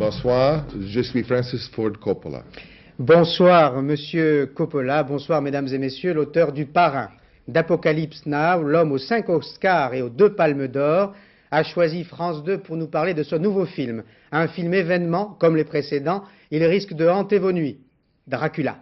Bonsoir, je suis Francis Ford Coppola. Bonsoir, monsieur Coppola. Bonsoir, mesdames et messieurs, l'auteur du Parrain. D'Apocalypse Now, l'homme aux 5 Oscars et aux 2 Palmes d'Or a choisi France 2 pour nous parler de ce nouveau film. Un film événement, comme les précédents, il risque de hanter vos nuits. Dracula.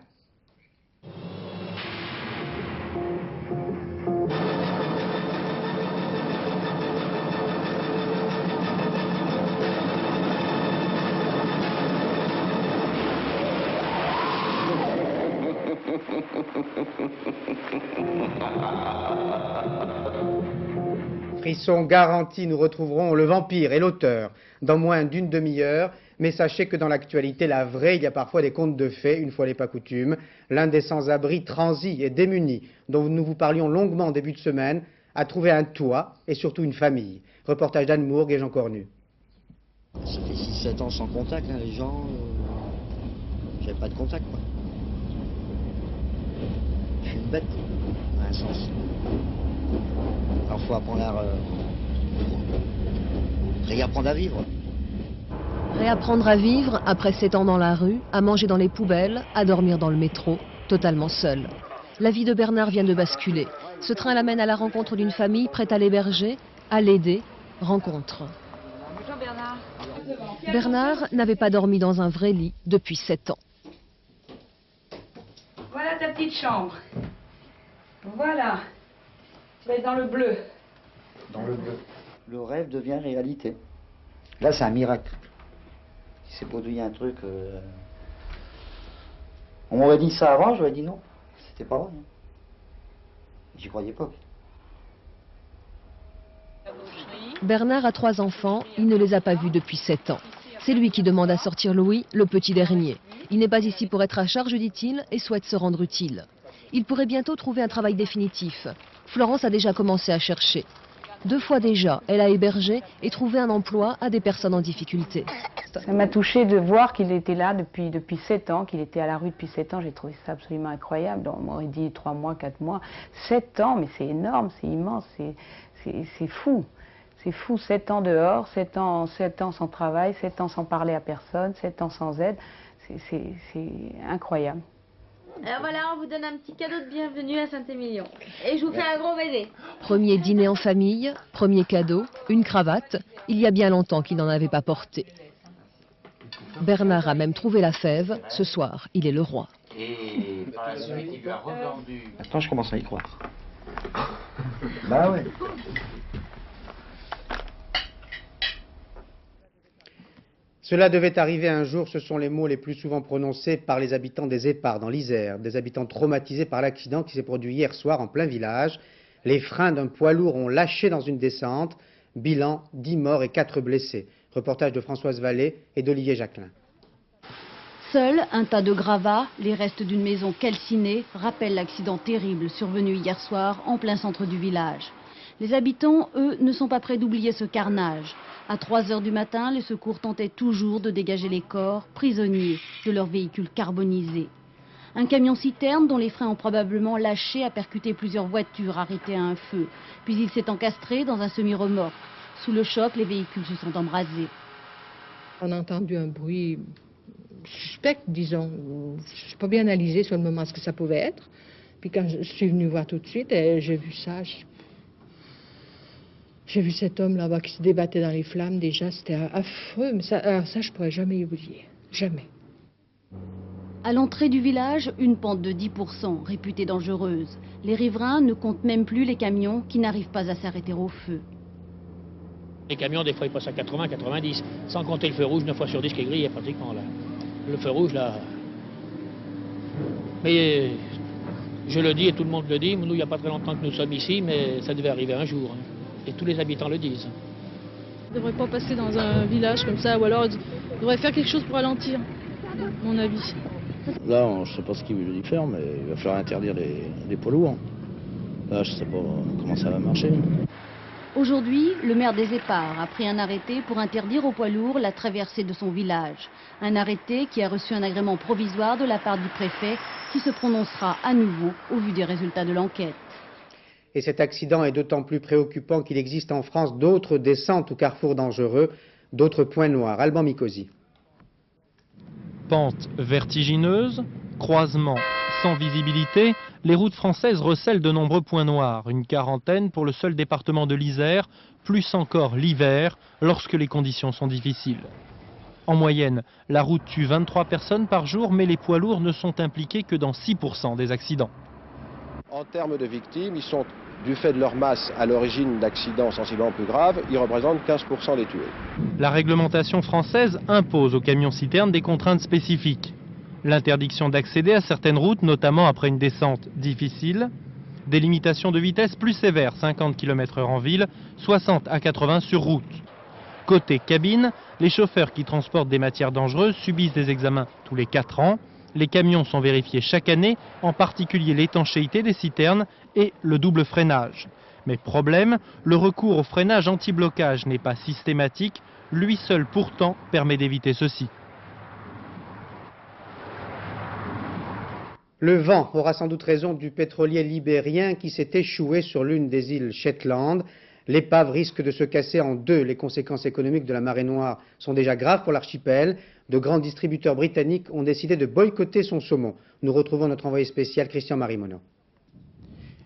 Frisson garanti, nous retrouverons le vampire et l'auteur dans moins d'une demi-heure. Mais sachez que dans l'actualité, la vraie, il y a parfois des contes de fées, une fois n'est pas coutume. L'un des sans-abri transi et démuni, dont nous vous parlions longuement en début de semaine, a trouvé un toit et surtout une famille. Reportage d'Anne Mourgue et Jean Cornu. Ça fait 6-7 ans sans contact, hein, les gens. J'avais pas de contact, quoi. Je suis une bête, à un sens. Alors faut apprendre à réapprendre à vivre. Réapprendre à vivre après 7 ans dans la rue, à manger dans les poubelles, à dormir dans le métro, totalement seul. La vie de Bernard vient de basculer. Ce train l'amène à la rencontre d'une famille prête à l'héberger, à l'aider. Rencontre. Bonjour Bernard. Bernard n'avait pas dormi dans un vrai lit depuis 7 ans. Voilà ta petite chambre. Voilà. Tu vas être dans le bleu. Dans le bleu. Le rêve devient réalité. Là, c'est un miracle. Il s'est produit un truc... On m'aurait dit ça avant, j'aurais dit non. C'était pas vrai. Hein. J'y croyais pas. Bernard a 3 enfants, il ne les a pas vus depuis 7 ans. C'est lui qui demande à sortir Louis, le petit dernier. Il n'est pas ici pour être à charge, dit-il, et souhaite se rendre utile. Il pourrait bientôt trouver un travail définitif. Florence a déjà commencé à chercher. 2 fois déjà, elle a hébergé et trouvé un emploi à des personnes en difficulté. Ça m'a touchée de voir qu'il était là depuis 7 ans, qu'il était à la rue depuis 7 ans. J'ai trouvé ça absolument incroyable. On m'aurait dit 3 mois, 4 mois. 7 ans, mais c'est énorme, c'est immense, c'est fou. C'est fou, 7 ans dehors, 7 ans sans travail, 7 ans sans parler à personne, 7 ans sans aide. C'est incroyable. Alors voilà, on vous donne un petit cadeau de bienvenue à Saint-Émilion. Et je vous fais un gros baiser. Premier dîner en famille, premier cadeau, une cravate. Il y a bien longtemps qu'il n'en avait pas porté. Bernard a même trouvé la fève. Ce soir, il est le roi. Et par la suite, il lui a revendu. Attends, je commence à y croire. Bah ouais. Cela devait arriver un jour, ce sont les mots les plus souvent prononcés par les habitants des Éparres dans l'Isère, des habitants traumatisés par l'accident qui s'est produit hier soir en plein village. Les freins d'un poids lourd ont lâché dans une descente, bilan 10 morts et 4 blessés. Reportage de Françoise Vallée et d'Olivier Jacquelin. Seul, un tas de gravats, les restes d'une maison calcinée, rappellent l'accident terrible survenu hier soir en plein centre du village. Les habitants, eux, ne sont pas prêts d'oublier ce carnage. À 3 heures du matin, les secours tentaient toujours de dégager les corps, prisonniers de leurs véhicules carbonisés. Un camion-citerne dont les freins ont probablement lâché a percuté plusieurs voitures arrêtées à un feu. Puis il s'est encastré dans un semi-remorque. Sous le choc, les véhicules se sont embrasés. On a entendu un bruit suspect, disons. Je n'ai pas bien analysé sur le moment ce que ça pouvait être. Puis quand je suis venue voir tout de suite, j'ai vu ça. J'ai vu cet homme là-bas qui se débattait dans les flammes. Déjà, c'était affreux. Mais ça, je ne pourrais jamais oublier. Jamais. À l'entrée du village, une pente de 10%, réputée dangereuse. Les riverains ne comptent même plus les camions qui n'arrivent pas à s'arrêter au feu. Les camions, des fois, ils passent à 80, 90. Sans compter le feu rouge, 9 fois sur 10 qui est grillé pratiquement là. Le feu rouge, là... Mais je le dis et tout le monde le dit, nous, il n'y a pas très longtemps que nous sommes ici, mais ça devait arriver un jour. Hein. Et tous les habitants le disent. On ne devrait pas passer dans un village comme ça, ou alors on devrait faire quelque chose pour ralentir, à mon avis. Là, je ne sais pas ce qu'il veut faire, mais il va falloir interdire les poids lourds. Là, je ne sais pas comment ça va marcher. Aujourd'hui, le maire des Éparres a pris un arrêté pour interdire aux poids lourds la traversée de son village. Un arrêté qui a reçu un agrément provisoire de la part du préfet, qui se prononcera à nouveau au vu des résultats de l'enquête. Et cet accident est d'autant plus préoccupant qu'il existe en France d'autres descentes ou carrefours dangereux, d'autres points noirs. Alban Mikosi. Pentes vertigineuses, croisements sans visibilité, les routes françaises recèlent de nombreux points noirs, une quarantaine pour le seul département de l'Isère, plus encore l'hiver, lorsque les conditions sont difficiles. En moyenne, la route tue 23 personnes par jour, mais les poids lourds ne sont impliqués que dans 6% des accidents. En termes de victimes, ils sont, du fait de leur masse, à l'origine d'accidents sensiblement plus graves, ils représentent 15% des tués. La réglementation française impose aux camions-citernes des contraintes spécifiques. L'interdiction d'accéder à certaines routes, notamment après une descente difficile, des limitations de vitesse plus sévères, 50 km/h en ville, 60 à 80 sur route. Côté cabine, les chauffeurs qui transportent des matières dangereuses subissent des examens tous les 4 ans. Les camions sont vérifiés chaque année, en particulier l'étanchéité des citernes et le double freinage. Mais problème, le recours au freinage anti-blocage n'est pas systématique, lui seul pourtant permet d'éviter ceci. Le vent aura sans doute raison du pétrolier libérien qui s'est échoué sur l'une des îles Shetland. L'épave risque de se casser en deux. Les conséquences économiques de la marée noire sont déjà graves pour l'archipel. De grands distributeurs britanniques ont décidé de boycotter son saumon. Nous retrouvons notre envoyé spécial Christian Marimono.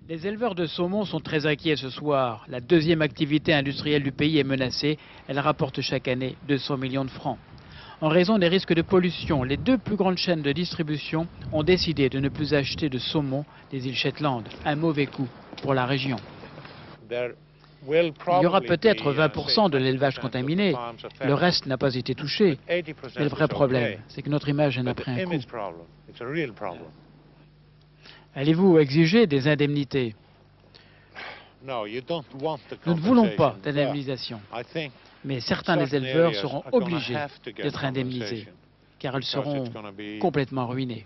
Les éleveurs de saumon sont très inquiets ce soir. La deuxième activité industrielle du pays est menacée. Elle rapporte chaque année 200 millions de francs. En raison des risques de pollution, les deux plus grandes chaînes de distribution ont décidé de ne plus acheter de saumon des îles Shetland. Un mauvais coup pour la région. Il y aura peut-être 20% de l'élevage contaminé. Le reste n'a pas été touché. Mais le vrai problème, c'est que notre image en a pris un coup. Allez-vous exiger des indemnités? Nous ne voulons pas d'indemnisation. Mais certains des éleveurs seront obligés d'être indemnisés, car ils seront complètement ruinés.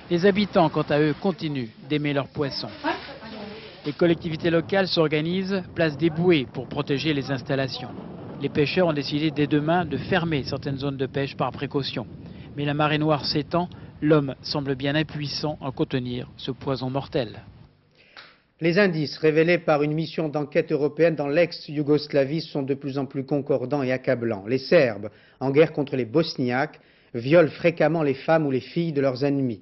Les habitants, quant à eux, continuent d'aimer leurs poissons. Les collectivités locales s'organisent, placent des bouées pour protéger les installations. Les pêcheurs ont décidé dès demain de fermer certaines zones de pêche par précaution. Mais la marée noire s'étend, l'homme semble bien impuissant à contenir ce poison mortel. Les indices révélés par une mission d'enquête européenne dans l'ex-Yougoslavie sont de plus en plus concordants et accablants. Les Serbes, en guerre contre les Bosniaques, violent fréquemment les femmes ou les filles de leurs ennemis.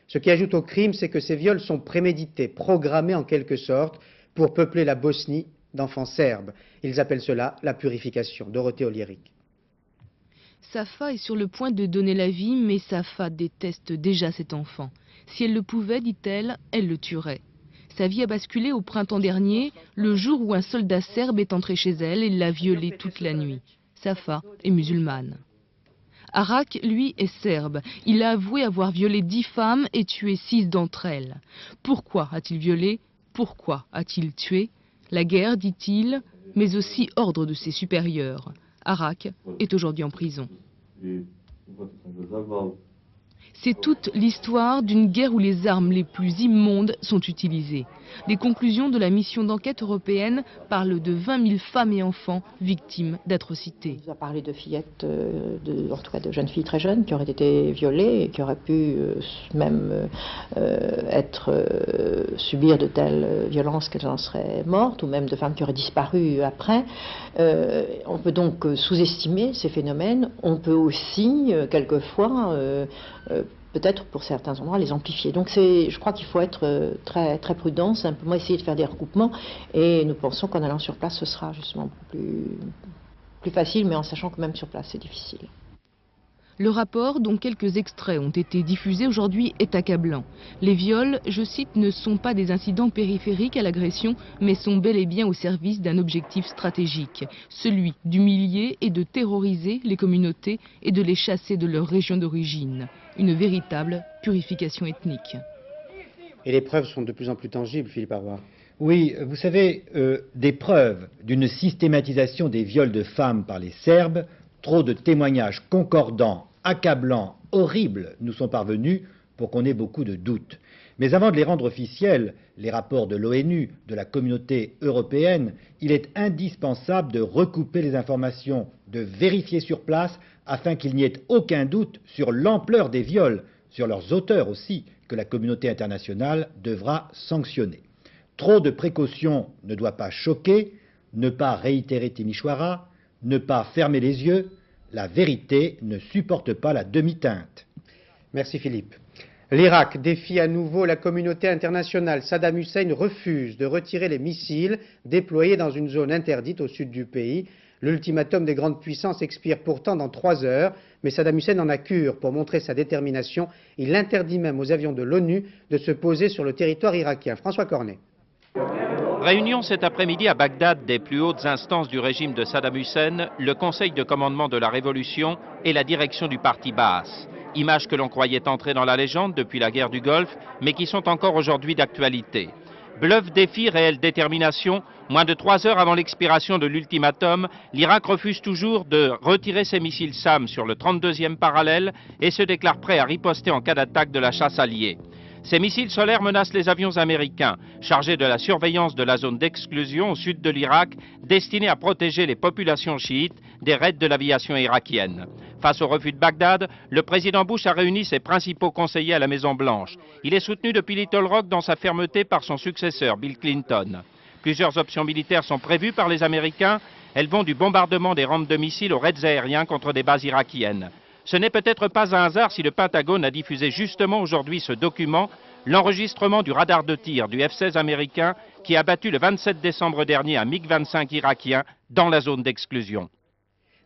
Ce qui ajoute au crime, c'est que ces viols sont prémédités, programmés en quelque sorte, pour peupler la Bosnie d'enfants serbes. Ils appellent cela la purification. Dorothée Oliéric. Safa est sur le point de donner la vie, mais Safa déteste déjà cet enfant. Si elle le pouvait, dit-elle, elle le tuerait. Sa vie a basculé au printemps dernier, le jour où un soldat serbe est entré chez elle et l'a violée toute la nuit. Safa est musulmane. Arak, lui, est serbe. Il a avoué avoir violé 10 femmes et tué 6 d'entre elles. Pourquoi a-t-il violé? Pourquoi a-t-il tué? La guerre, dit-il, mais aussi ordre de ses supérieurs. Arak est aujourd'hui en prison. C'est toute l'histoire d'une guerre où les armes les plus immondes sont utilisées. Les conclusions de la mission d'enquête européenne parlent de 20 000 femmes et enfants victimes d'atrocités. On nous a parlé de fillettes, en tout cas de jeunes filles très jeunes qui auraient été violées et qui auraient pu même subir de telles violences qu'elles en seraient mortes, ou même de femmes qui auraient disparu après. On peut donc sous-estimer ces phénomènes. On peut aussi, quelquefois, peut-être pour certains endroits, les amplifier. Donc je crois qu'il faut être très, très prudent, simplement essayer de faire des recoupements, et nous pensons qu'en allant sur place, ce sera justement plus facile, mais en sachant que même sur place, c'est difficile. Le rapport, dont quelques extraits ont été diffusés aujourd'hui, est accablant. Les viols, je cite, ne sont pas des incidents périphériques à l'agression, mais sont bel et bien au service d'un objectif stratégique, celui d'humilier et de terroriser les communautés et de les chasser de leur région d'origine. Une véritable purification ethnique. Et les preuves sont de plus en plus tangibles, Philippe Arroy. Oui, vous savez, des preuves d'une systématisation des viols de femmes par les Serbes, trop de témoignages concordants, accablants, horribles nous sont parvenus pour qu'on ait beaucoup de doutes. Mais avant de les rendre officiels, les rapports de l'ONU, de la communauté européenne, il est indispensable de recouper les informations, de vérifier sur place afin qu'il n'y ait aucun doute sur l'ampleur des viols, sur leurs auteurs aussi, que la communauté internationale devra sanctionner. Trop de précautions ne doit pas choquer, ne pas réitérer Timișoara, Ne pas fermer les yeux, la vérité ne supporte pas la demi-teinte. Merci Philippe. L'Irak défie à nouveau la communauté internationale. Saddam Hussein refuse de retirer les missiles déployés dans une zone interdite au sud du pays. L'ultimatum des grandes puissances expire pourtant dans 3 heures, mais Saddam Hussein en a cure pour montrer sa détermination. Il interdit même aux avions de l'ONU de se poser sur le territoire irakien. François Cornet. Réunion cet après-midi à Bagdad des plus hautes instances du régime de Saddam Hussein, le Conseil de commandement de la Révolution et la direction du parti Baas. Images que l'on croyait entrer dans la légende depuis la guerre du Golfe, mais qui sont encore aujourd'hui d'actualité. Bluff, défi, réelle détermination, moins de 3 heures avant l'expiration de l'ultimatum, l'Irak refuse toujours de retirer ses missiles SAM sur le 32e parallèle et se déclare prêt à riposter en cas d'attaque de la chasse alliée. Ces missiles solaires menacent les avions américains, chargés de la surveillance de la zone d'exclusion au sud de l'Irak, destinée à protéger les populations chiites des raids de l'aviation irakienne. Face au refus de Bagdad, le président Bush a réuni ses principaux conseillers à la Maison-Blanche. Il est soutenu depuis Little Rock dans sa fermeté par son successeur, Bill Clinton. Plusieurs options militaires sont prévues par les Américains. Elles vont du bombardement des rampes de missiles aux raids aériens contre des bases irakiennes. Ce n'est peut-être pas un hasard si le Pentagone a diffusé justement aujourd'hui ce document, l'enregistrement du radar de tir du F-16 américain qui a battu le 27 décembre dernier un MiG-25 irakien dans la zone d'exclusion.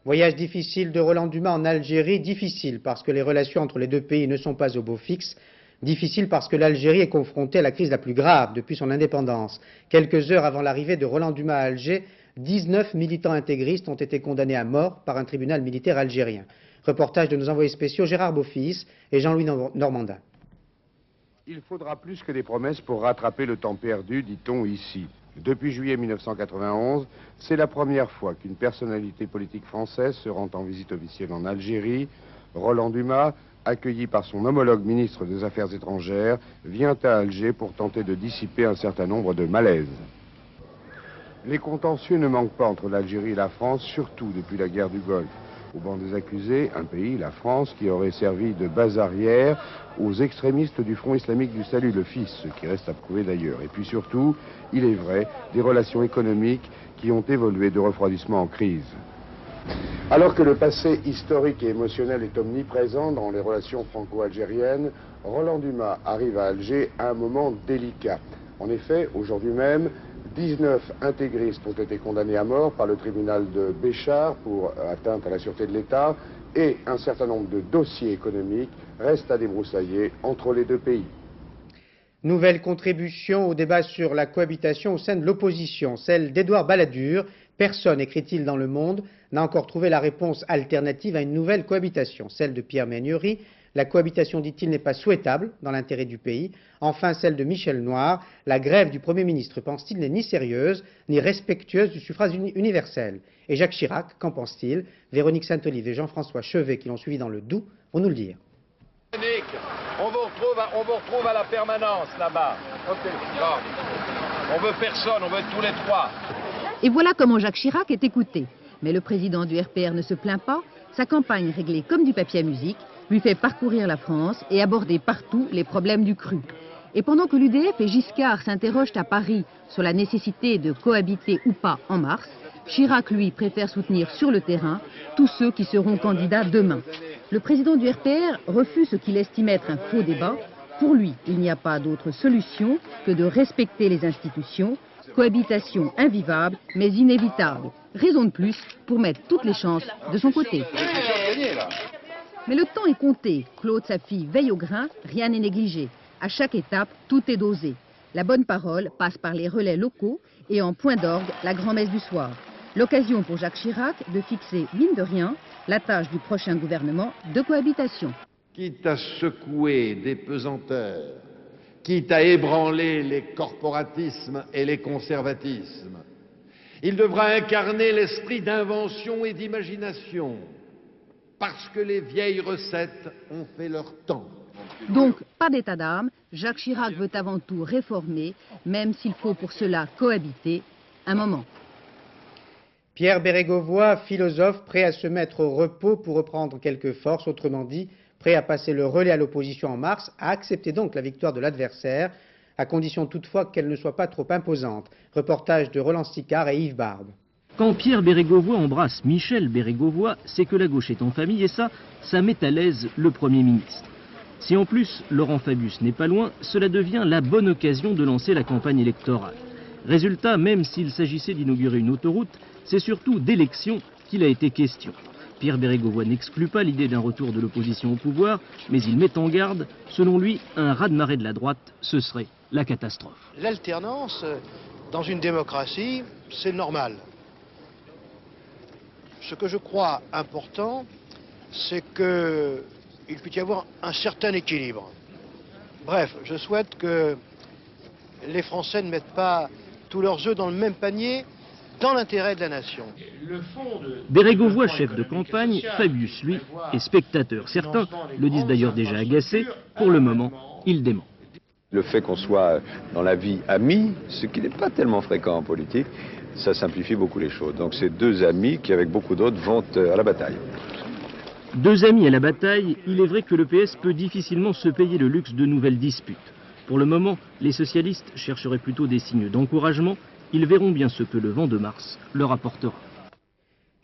Voyage difficile de Roland Dumas en Algérie, difficile parce que les relations entre les deux pays ne sont pas au beau fixe, difficile parce que l'Algérie est confrontée à la crise la plus grave depuis son indépendance. Quelques heures avant l'arrivée de Roland Dumas à Alger, 19 militants intégristes ont été condamnés à mort par un tribunal militaire algérien. Reportage de nos envoyés spéciaux Gérard Beaufils et Jean-Louis Normandin. Il faudra plus que des promesses pour rattraper le temps perdu, dit-on ici. Depuis juillet 1991, c'est la première fois qu'une personnalité politique française se rend en visite officielle en Algérie. Roland Dumas, accueilli par son homologue ministre des Affaires étrangères, vient à Alger pour tenter de dissiper un certain nombre de malaises. Les contentieux ne manquent pas entre l'Algérie et la France, surtout depuis la guerre du Golfe. Au banc des accusés, un pays, la France, qui aurait servi de base arrière aux extrémistes du Front islamique du salut, le FIS, ce qui reste à prouver d'ailleurs. Et puis surtout, il est vrai, des relations économiques qui ont évolué de refroidissement en crise. Alors que le passé historique et émotionnel est omniprésent dans les relations franco-algériennes, Roland Dumas arrive à Alger à un moment délicat. En effet, aujourd'hui même, 19 intégristes ont été condamnés à mort par le tribunal de Béchar pour atteinte à la sûreté de l'État et un certain nombre de dossiers économiques restent à débroussailler entre les deux pays. Nouvelle contribution au débat sur la cohabitation au sein de l'opposition, celle d'Édouard Balladur. Personne, écrit-il dans Le Monde, n'a encore trouvé la réponse alternative à une nouvelle cohabitation, celle de Pierre Méhaignerie. La cohabitation, dit-il, n'est pas souhaitable dans l'intérêt du pays. Enfin, celle de Michel Noir. La grève du Premier ministre, pense-t-il, n'est ni sérieuse, ni respectueuse du suffrage universel. Et Jacques Chirac, qu'en pense-t-il? Véronique Saint-Olive et Jean-François Chevet, qui l'ont suivi dans le Doubs, vont nous le dire. On vous retrouve à la permanence, là-bas. On veut personne, on veut tous les trois. Et voilà comment Jacques Chirac est écouté. Mais le président du RPR ne se plaint pas. Sa campagne, réglée comme du papier à musique, lui fait parcourir la France et aborder partout les problèmes du cru. Et pendant que l'UDF et Giscard s'interrogent à Paris sur la nécessité de cohabiter ou pas en mars, Chirac, lui, préfère soutenir sur le terrain tous ceux qui seront candidats demain. Le président du RPR refuse ce qu'il estime être un faux débat. Pour lui, il n'y a pas d'autre solution que de respecter les institutions. Cohabitation invivable, mais inévitable. Raison de plus pour mettre toutes les chances de son côté. Mais le temps est compté. Claude, sa fille, veille au grain, rien n'est négligé. À chaque étape, tout est dosé. La bonne parole passe par les relais locaux et en point d'orgue, la grand-messe du soir. L'occasion pour Jacques Chirac de fixer, mine de rien, la tâche du prochain gouvernement de cohabitation. Quitte à secouer des pesanteurs, quitte à ébranler les corporatismes et les conservatismes, il devra incarner l'esprit d'invention et d'imagination, parce que les vieilles recettes ont fait leur temps. Donc, pas d'état d'âme, Jacques Chirac veut avant tout réformer, même s'il faut pour cela cohabiter un moment. Pierre Bérégovoy, philosophe, prêt à se mettre au repos pour reprendre quelques forces, autrement dit, prêt à passer le relais à l'opposition en mars, a accepté donc la victoire de l'adversaire, à condition toutefois qu'elle ne soit pas trop imposante. Reportage de Roland Sicard et Yves Barbe. Quand Pierre Bérégovoy embrasse Michel Bérégovoy, c'est que la gauche est en famille et ça met à l'aise le Premier ministre. Si en plus Laurent Fabius n'est pas loin, cela devient la bonne occasion de lancer la campagne électorale. Résultat, même s'il s'agissait d'inaugurer une autoroute, c'est surtout d'élection qu'il a été question. Pierre Bérégovoy n'exclut pas l'idée d'un retour de l'opposition au pouvoir, mais il met en garde, selon lui, un raz-de-marée de la droite, ce serait la catastrophe. L'alternance, dans une démocratie, c'est normal. Ce que je crois important, c'est qu'il puisse y avoir un certain équilibre. Bref, je souhaite que les Français ne mettent pas tous leurs œufs dans le même panier, dans l'intérêt de la nation. Bérégovoy, chef de campagne, Fabius, lui, est spectateur. Certains le disent d'ailleurs déjà agacé. Pour le moment, il dément. Le fait qu'on soit dans la vie amis, ce qui n'est pas tellement fréquent en politique, ça simplifie beaucoup les choses. Donc c'est deux amis qui, avec beaucoup d'autres, vont à la bataille. Deux amis à la bataille, il est vrai que le PS peut difficilement se payer le luxe de nouvelles disputes. Pour le moment, les socialistes chercheraient plutôt des signes d'encouragement. Ils verront bien ce que le vent de mars leur apportera.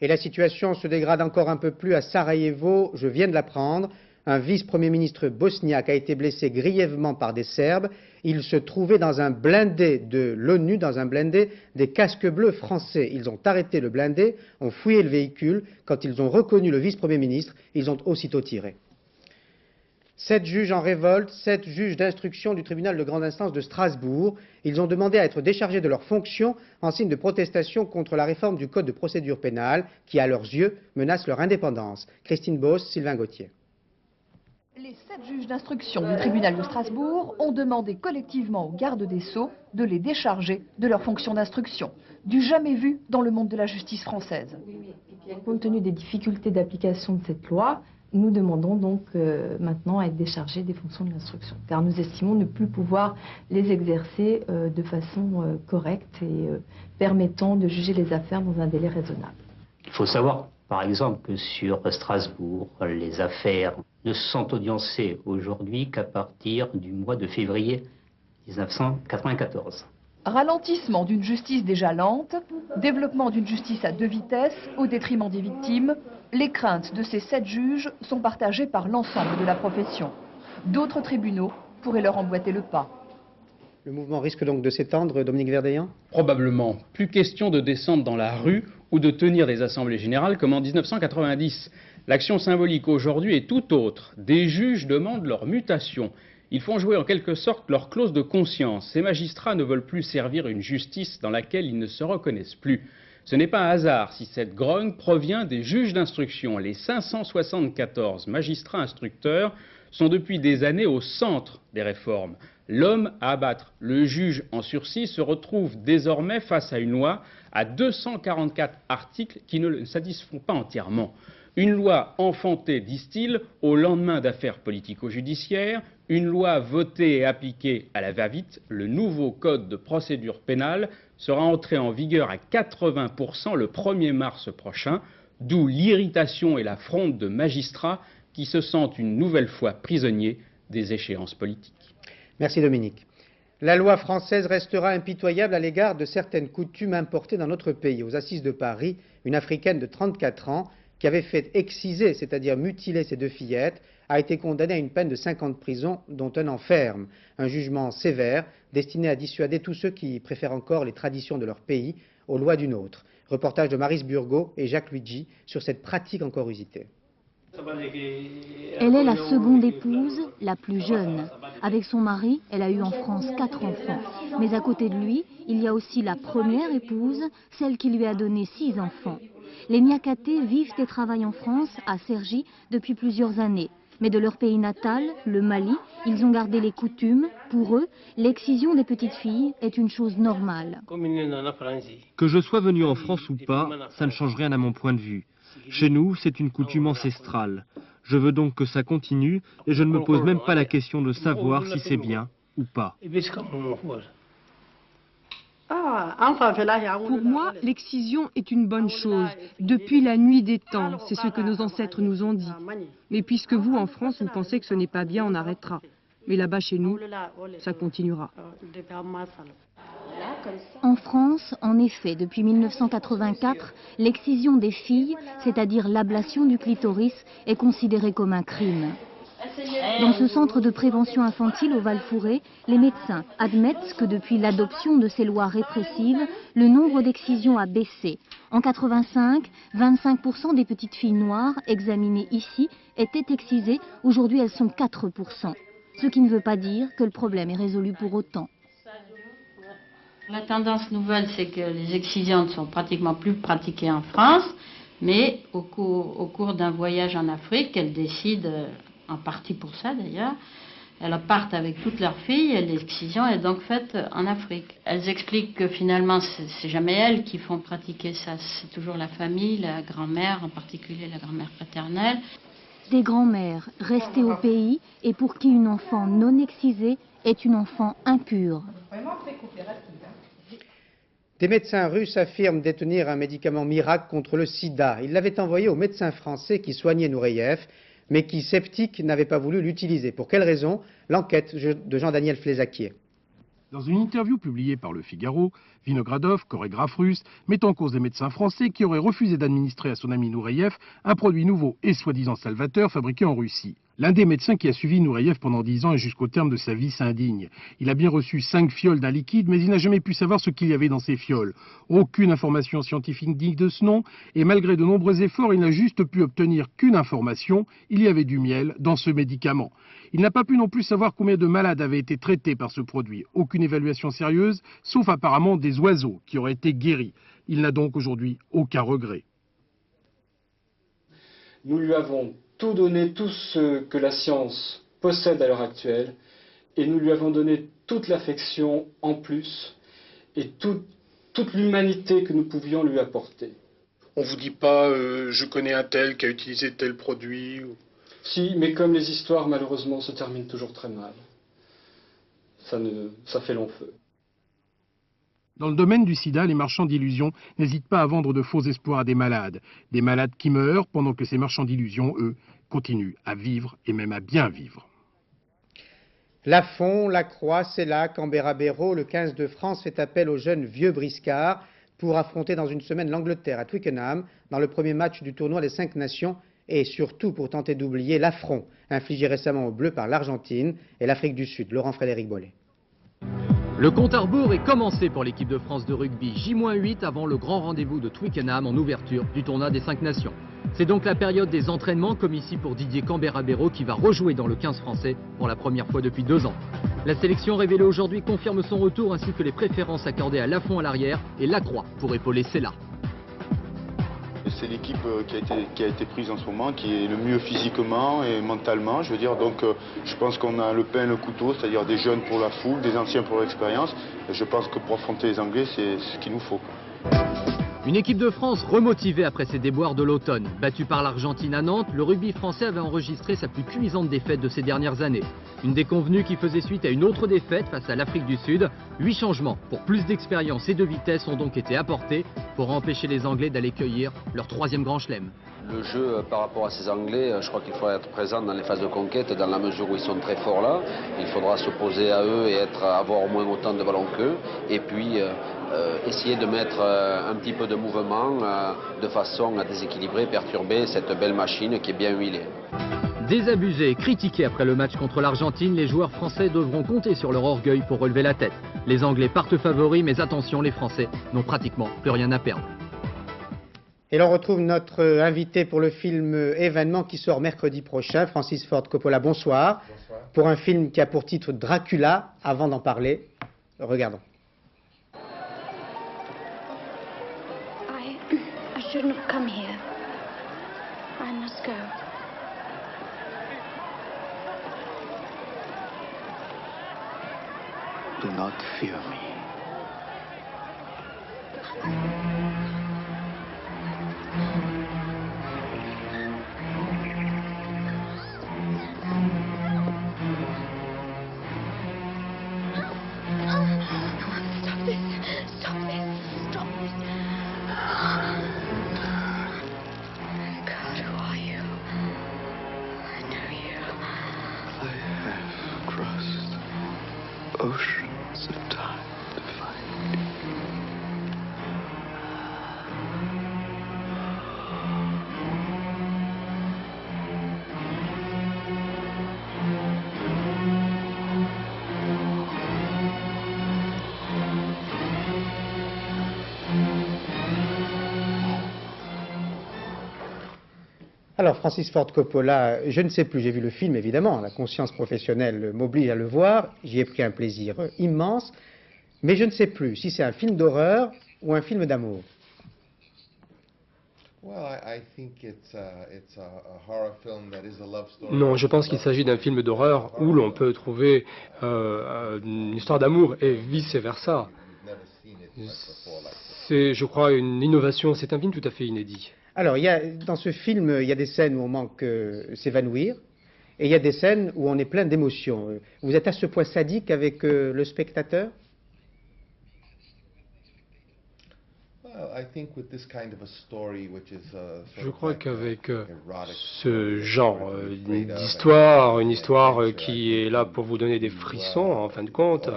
Et la situation se dégrade encore un peu plus à Sarajevo, je viens de l'apprendre. Un vice-premier ministre bosniaque a été blessé grièvement par des Serbes. Il se trouvait dans un blindé de l'ONU, dans un blindé des casques bleus français. Ils ont arrêté le blindé, ont fouillé le véhicule. Quand ils ont reconnu le vice-premier ministre, ils ont aussitôt tiré. 7 juges en révolte, 7 juges d'instruction du tribunal de grande instance de Strasbourg. Ils ont demandé à être déchargés de leurs fonctions en signe de protestation contre la réforme du code de procédure pénale qui, à leurs yeux, menace leur indépendance. Christine Beauce, Sylvain Gauthier. Les 7 juges d'instruction du tribunal de Strasbourg ont demandé collectivement aux gardes des Sceaux de les décharger de leurs fonctions d'instruction. Du jamais vu dans le monde de la justice française. Compte tenu des difficultés d'application de cette loi, nous demandons donc maintenant à être déchargés des fonctions de l'instruction, car nous estimons ne plus pouvoir les exercer de façon correcte et permettant de juger les affaires dans un délai raisonnable. Il faut savoir, par exemple, que sur Strasbourg, les affaires ne sont audiencées aujourd'hui qu'à partir du mois de février 1994. Ralentissement d'une justice déjà lente, développement d'une justice à 2 vitesses au détriment des victimes, les craintes de ces 7 juges sont partagées par l'ensemble de la profession. D'autres tribunaux pourraient leur emboîter le pas. Le mouvement risque donc de s'étendre, Dominique Verdeillan ? Probablement. Plus question de descendre dans la rue ou de tenir des assemblées générales comme en 1990. L'action symbolique aujourd'hui est tout autre. Des juges demandent leur mutation. Ils font jouer en quelque sorte leur clause de conscience. Ces magistrats ne veulent plus servir une justice dans laquelle ils ne se reconnaissent plus. Ce n'est pas un hasard si cette grogne provient des juges d'instruction. Les 574 magistrats instructeurs sont depuis des années au centre des réformes. L'homme à abattre, le juge en sursis, se retrouve désormais face à une loi à 244 articles qui ne le satisfont pas entièrement. Une loi enfantée, disent-ils, au lendemain d'affaires politico-judiciaires, une loi votée et appliquée à la va-vite, le nouveau code de procédure pénale sera entré en vigueur à 80% le 1er mars prochain, d'où l'irritation et la fronde de magistrats qui se sentent une nouvelle fois prisonniers des échéances politiques. Merci Dominique. La loi française restera impitoyable à l'égard de certaines coutumes importées dans notre pays. Aux Assises de Paris, une Africaine de 34 ans qui avait fait exciser, c'est-à-dire mutiler ses 2 fillettes, a été condamnée à une peine de 5 ans de prison, dont 1 an ferme. Un jugement sévère, destiné à dissuader tous ceux qui préfèrent encore les traditions de leur pays aux lois d'une autre. Reportage de Maryse Burgot et Jacques Luigi sur cette pratique encore usitée. Elle est la seconde épouse, la plus jeune. Avec son mari, elle a eu en France 4 enfants. Mais à côté de lui, il y a aussi la première épouse, celle qui lui a donné 6 enfants. Les Niakaté vivent et travaillent en France, à Cergy, depuis plusieurs années. Mais de leur pays natal, le Mali, ils ont gardé les coutumes. Pour eux, l'excision des petites filles est une chose normale. Que je sois venu en France ou pas, ça ne change rien à mon point de vue. Chez nous, c'est une coutume ancestrale. Je veux donc que ça continue et je ne me pose même pas la question de savoir si c'est bien ou pas. Pour moi, l'excision est une bonne chose. Depuis la nuit des temps, c'est ce que nos ancêtres nous ont dit. Mais puisque vous, en France, vous pensez que ce n'est pas bien, on arrêtera. Mais là-bas, chez nous, ça continuera. En France, en effet, depuis 1984, l'excision des filles, c'est-à-dire l'ablation du clitoris, est considérée comme un crime. Dans ce centre de prévention infantile au Val-Fouré, les médecins admettent que depuis l'adoption de ces lois répressives, le nombre d'excisions a baissé. En 1985, 25% des petites filles noires examinées ici étaient excisées. Aujourd'hui, elles sont 4%. Ce qui ne veut pas dire que le problème est résolu pour autant. La tendance nouvelle, c'est que les excisions ne sont pratiquement plus pratiquées en France, mais au cours d'un voyage en Afrique, elles décident, en partie pour ça d'ailleurs, elles partent avec toutes leurs filles et l'excision est donc faite en Afrique. Elles expliquent que finalement, c'est jamais elles qui font pratiquer ça, c'est toujours la famille, la grand-mère, en particulier la grand-mère paternelle. Des grands-mères restées au pays et pour qui une enfant non excisée est une enfant impure. Des médecins russes affirment détenir un médicament miracle contre le sida. Ils l'avaient envoyé aux médecins français qui soignaient Nureyev, mais qui, sceptiques, n'avaient pas voulu l'utiliser. Pour quelle raison? L'enquête de Jean-Daniel Flézaquier. Dans une interview publiée par Le Figaro, Vinogradov, chorégraphe russe, met en cause des médecins français qui auraient refusé d'administrer à son ami Nureyev un produit nouveau et soi-disant salvateur fabriqué en Russie. L'un des médecins qui a suivi Nureyev pendant 10 ans et jusqu'au terme de sa vie s'indigne. Il a bien reçu 5 fioles d'un liquide, mais il n'a jamais pu savoir ce qu'il y avait dans ces fioles. Aucune information scientifique digne de ce nom, et malgré de nombreux efforts, il n'a juste pu obtenir qu'une information, il y avait du miel dans ce médicament. Il n'a pas pu non plus savoir combien de malades avaient été traités par ce produit. Aucune évaluation sérieuse, sauf apparemment des oiseaux qui auraient été guéris. Il n'a donc aujourd'hui aucun regret. Nous lui avons tout donné, tout ce que la science possède à l'heure actuelle, et nous lui avons donné toute l'affection en plus, et toute l'humanité que nous pouvions lui apporter. On vous dit pas je connais un tel qui a utilisé tel produit ou... Si, mais comme les histoires malheureusement se terminent toujours très mal, ça fait long feu. Dans le domaine du sida, les marchands d'illusions n'hésitent pas à vendre de faux espoirs à des malades qui meurent pendant que ces marchands d'illusions, eux, continuent à vivre et même à bien vivre. Lafont, Lacroix, Sellac, Canberra-Béraud, le 15 de France fait appel aux jeunes vieux briscards pour affronter dans une semaine l'Angleterre à Twickenham dans le premier match du tournoi des 5 nations et surtout pour tenter d'oublier l'affront infligé récemment aux Bleus par l'Argentine et l'Afrique du Sud. Laurent-Frédéric Bollet. Le compte à rebours est commencé pour l'équipe de France de rugby, J-8 avant le grand rendez-vous de Twickenham en ouverture du tournoi des 5 nations. C'est donc la période des entraînements, comme ici pour Didier Canberra-Béraud qui va rejouer dans le 15 français pour la première fois depuis 2 ans. La sélection révélée aujourd'hui confirme son retour ainsi que les préférences accordées à Lafont à l'arrière et Lacroix pour épauler Sella. C'est l'équipe qui a été prise en ce moment, qui est le mieux physiquement et mentalement, je veux dire. Donc je pense qu'on a le pain et le couteau, c'est-à-dire des jeunes pour la foule, des anciens pour l'expérience. Et je pense que pour affronter les Anglais, c'est ce qu'il nous faut. Une équipe de France remotivée après ses déboires de l'automne. Battue par l'Argentine à Nantes, le rugby français avait enregistré sa plus cuisante défaite de ces dernières années. Une déconvenue qui faisait suite à une autre défaite face à l'Afrique du Sud. 8 changements pour plus d'expérience et de vitesse ont donc été apportés pour empêcher les Anglais d'aller cueillir leur 3e grand chelem. Le jeu par rapport à ces Anglais, je crois qu'il faut être présent dans les phases de conquête, dans la mesure où ils sont très forts là. Il faudra s'opposer à eux et avoir au moins autant de ballons qu'eux. Et puis essayer de mettre un petit peu de mouvement de façon à déséquilibrer, perturber cette belle machine qui est bien huilée. Désabusés et critiqués après le match contre l'Argentine, les joueurs français devront compter sur leur orgueil pour relever la tête. Les Anglais partent favoris, mais attention, les Français n'ont pratiquement plus rien à perdre. Et l'on retrouve notre invité pour le film Événement qui sort mercredi prochain, Francis Ford Coppola. Bonsoir. Bonsoir. Pour un film qui a pour titre Dracula. Avant d'en parler, regardons. I shouldn't have come here. I must go. Do not fear me. Oceans of time to find you. Alors, Francis Ford Coppola, je ne sais plus, j'ai vu le film évidemment, la conscience professionnelle m'oblige à le voir, j'y ai pris un plaisir immense, mais je ne sais plus si c'est un film d'horreur ou un film d'amour. Non, je pense qu'il s'agit d'un film d'horreur où l'on peut trouver une histoire d'amour et vice-versa. C'est, je crois, une innovation, c'est un film tout à fait inédit. Alors, dans ce film, il y a des scènes où on manque s'évanouir, et il y a des scènes où on est plein d'émotions. Vous êtes à ce point sadique avec le spectateur ? Je crois qu'avec ce genre d'histoire, une histoire qui est là pour vous donner des frissons en fin de compte,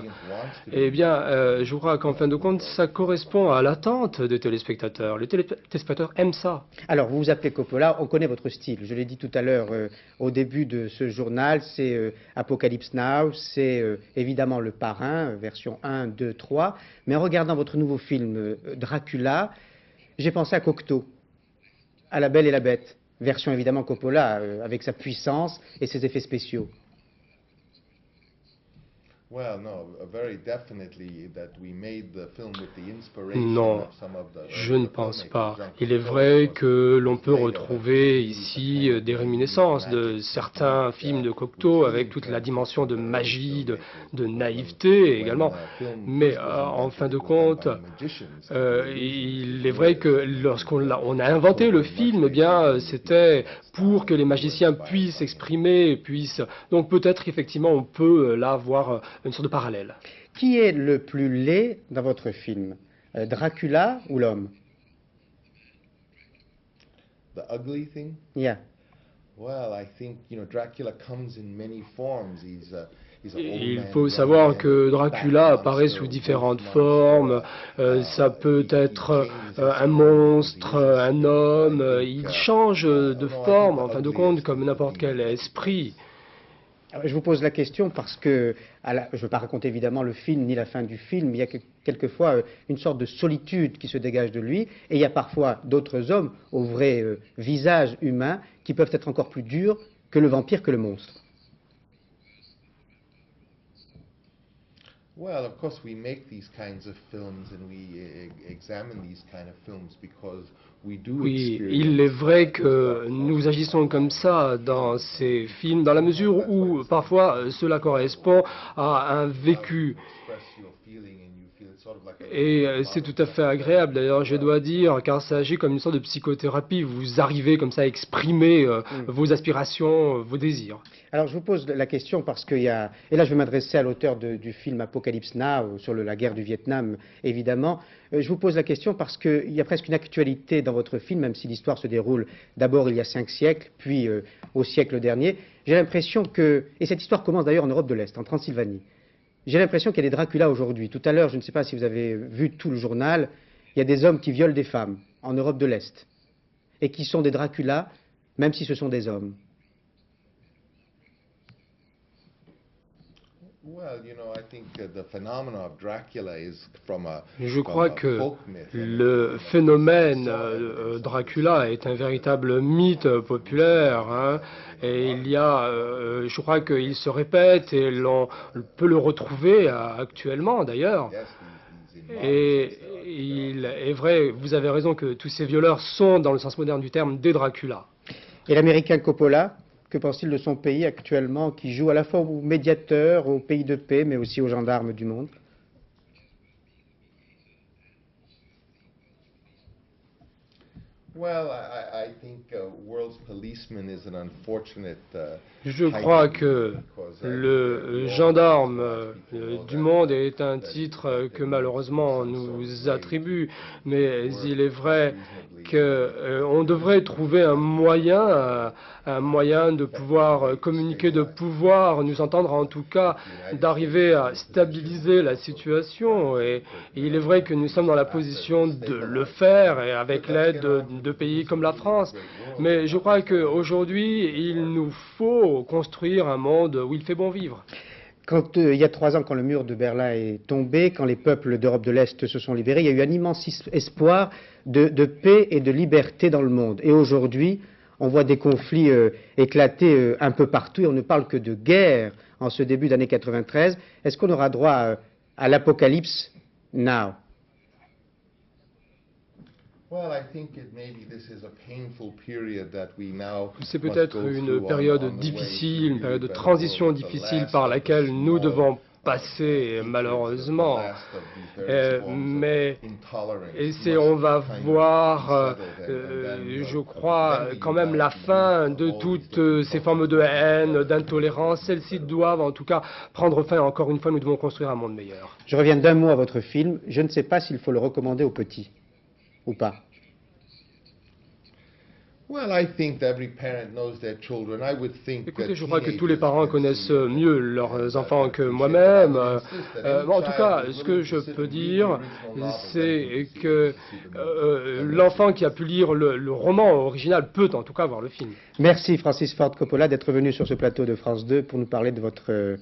eh bien, je crois qu'en fin de compte, ça correspond à l'attente des téléspectateurs. Les téléspectateurs aiment ça. Alors, vous vous appelez Coppola, on connaît votre style. Je l'ai dit tout à l'heure au début de ce journal, c'est Apocalypse Now, c'est évidemment Le Parrain, version 1, 2, 3. Mais en regardant votre nouveau film Dracula, j'ai pensé à Cocteau, à La Belle et la Bête, version évidemment Coppola, avec sa puissance et ses effets spéciaux. Non, je ne pense pas. Il est vrai que l'on peut retrouver ici des réminiscences de certains films de Cocteau avec toute la dimension de magie, de naïveté également. Mais en fin de compte, il est vrai que lorsqu'on a inventé le film, eh bien, c'était pour que les magiciens puissent s'exprimer, donc peut-être effectivement on peut là voir une sorte de parallèle. Qui est le plus laid dans votre film, Dracula ou l'homme? The ugly thing? Yeah. Well, I think, Dracula comes in many forms. Il faut savoir que Dracula apparaît sous différentes formes. Ça peut être un monstre, un homme. Il change de forme, en fin de compte, comme n'importe quel esprit. Alors, je vous pose la question parce que, je ne veux pas raconter évidemment le film ni la fin du film, mais il y a quelquefois une sorte de solitude qui se dégage de lui, et il y a parfois d'autres hommes au vrai visage humain qui peuvent être encore plus durs que le vampire, que le monstre. Well, of course, we make these kinds of films and we examine these kind of films because we do. Oui, il est vrai que nous agissons comme ça dans ces films, dans la mesure où parfois cela correspond à un vécu. Et c'est tout à fait agréable, d'ailleurs, je dois dire, car ça agit comme une sorte de psychothérapie. Vous arrivez comme ça à exprimer vos aspirations, vos désirs. Alors, je vous pose la question parce qu'il y a... Et là, je vais m'adresser à l'auteur du film Apocalypse Now, sur la guerre du Vietnam, évidemment. Je vous pose la question parce qu'il y a presque une actualité dans votre film, même si l'histoire se déroule d'abord il y a 5 siècles, puis au siècle dernier. J'ai l'impression que... Et cette histoire commence d'ailleurs en Europe de l'Est, en Transylvanie. J'ai l'impression qu'il y a des Dracula aujourd'hui. Tout à l'heure, je ne sais pas si vous avez vu tout le journal, il y a des hommes qui violent des femmes en Europe de l'Est et qui sont des Dracula, même si ce sont des hommes. Je crois que le phénomène Dracula est un véritable mythe populaire, hein, et il y a, je crois qu'il se répète et l'on peut le retrouver actuellement d'ailleurs. Et il est vrai, vous avez raison que tous ces violeurs sont, dans le sens moderne du terme, des Dracula. Et l'américain Coppola, que pense-t-il de son pays actuellement, qui joue à la fois aux médiateurs, aux pays de paix, mais aussi aux gendarmes du monde? Je crois que le gendarme du monde est un titre que malheureusement on nous attribue, mais il est vrai qu'on devrait trouver un moyen de pouvoir communiquer, de pouvoir nous entendre, en tout cas d'arriver à stabiliser la situation. Et il est vrai que nous sommes dans la position de le faire, et avec l'aide de pays comme la France. Mais je crois qu'aujourd'hui, il nous faut construire un monde où il fait bon vivre. Quand, il y a 3 ans, quand le mur de Berlin est tombé, quand les peuples d'Europe de l'Est se sont libérés, il y a eu un immense espoir de paix et de liberté dans le monde. Et aujourd'hui, On voit des conflits éclater un peu partout et on ne parle que de guerre en ce début d'année 93. Est-ce qu'on aura droit à l'apocalypse now? C'est peut-être une période difficile, une période de transition difficile par laquelle nous devons passer malheureusement, mais on va voir, je crois, quand même la fin de toutes ces formes de haine, d'intolérance. Celles-ci doivent en tout cas prendre fin. Encore une fois, nous devons construire un monde meilleur. Je reviens d'un mot à votre film. Je ne sais pas s'il faut le recommander aux petits ou pas. Écoutez, je crois que tous les parents connaissent mieux leurs enfants que moi-même. En tout cas, ce que je peux dire, c'est que l'enfant qui a pu lire le roman original peut en tout cas voir le film. Merci Francis Ford Coppola d'être venu sur ce plateau de France 2 pour nous parler de votre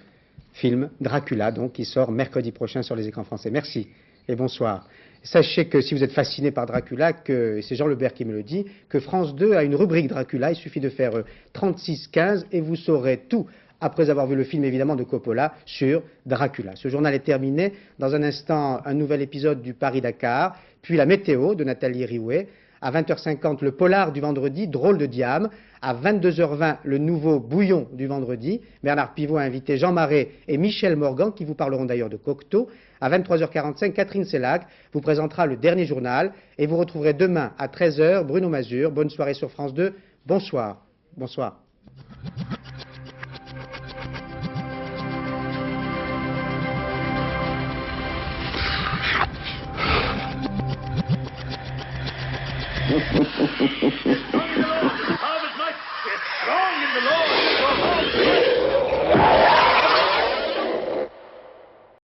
film Dracula, donc, qui sort mercredi prochain sur les écrans français. Merci et bonsoir. Sachez que si vous êtes fasciné par Dracula, et c'est Jean Lebert qui me le dit, que France 2 a une rubrique Dracula, il suffit de faire 3615 et vous saurez tout, après avoir vu le film évidemment de Coppola, sur Dracula. Ce journal est terminé. Dans un instant, un nouvel épisode du Paris-Dakar, puis la météo de Nathalie Riouet. À 20h50, le polar du vendredi, Drôle de Diable. À 22h20, le nouveau bouillon du vendredi. Bernard Pivot a invité Jean Marais et Michel Morgan, qui vous parleront d'ailleurs de Cocteau. À 23h45, Catherine Sellac vous présentera le dernier journal. Et vous retrouverez demain à 13h Bruno Mazur. Bonne soirée sur France 2. Bonsoir. Bonsoir.